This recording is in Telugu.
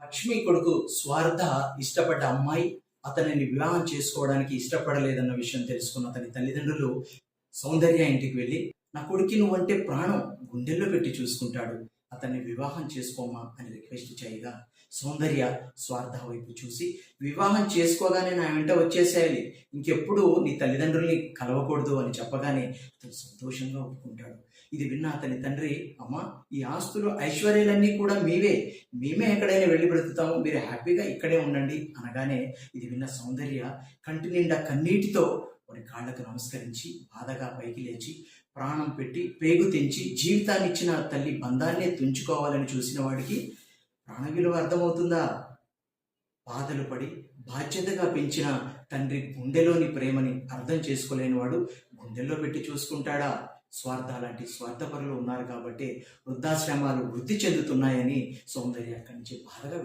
లక్ష్మి కొడుకు స్వార్థ ఇష్టపడ్డ అమ్మాయి అతనిని వివాహం చేసుకోవడానికి ఇష్టపడలేదన్న విషయం తెలుసుకున్న అతని తల్లిదండ్రులు సౌందర్య ఇంటికి వెళ్ళి, నా కొడుక్కి నువ్వంటే ప్రాణం, గుండెల్లో పెట్టి చూసుకుంటాడు, అతన్ని వివాహం చేసుకోమా అని రిక్వెస్ట్ చేయగా, సౌందర్య స్వార్థ వైపు చూసి, వివాహం చేసుకోగానే నా వెంట వచ్చేసేయాలి, ఇంకెప్పుడు నీ తల్లిదండ్రుల్ని కలవకూడదు అని చెప్పగానే అతను సంతోషంగా ఒప్పుకుంటాడు. ఇది విన్న అతని తండ్రి, అమ్మ, ఈ ఆస్తులు ఐశ్వర్యాలన్నీ కూడా మీవే, మేమే ఎక్కడైనా వెళ్ళి బ్రతుకుతాము, మీరు హ్యాపీగా ఇక్కడే ఉండండి అనగానే, ఇది విన్న సౌందర్య కంటి నిండా కన్నీటితో వారి కాళ్ళకు నమస్కరించి బాధగా పైకి లేచి, ప్రాణం పెట్టి పేగు తెంచి జీవితాన్ని ఇచ్చిన తల్లి బంధాన్నే తుంచుకోవాలని చూసిన వాడికి ప్రాణ విలువ అర్థమవుతుందా? బాధలు పడి బాధ్యతగా పెంచిన తండ్రి గుండెలోని ప్రేమని అర్థం చేసుకోలేని వాడు గుండెల్లో పెట్టి చూసుకుంటాడా? స్వార్థ లాంటి స్వార్థపరులు ఉన్నారు కాబట్టి వృద్ధాశ్రమాలు వృద్ధి చెందుతున్నాయని సౌందర్య అక్కడి నుంచి బాధగా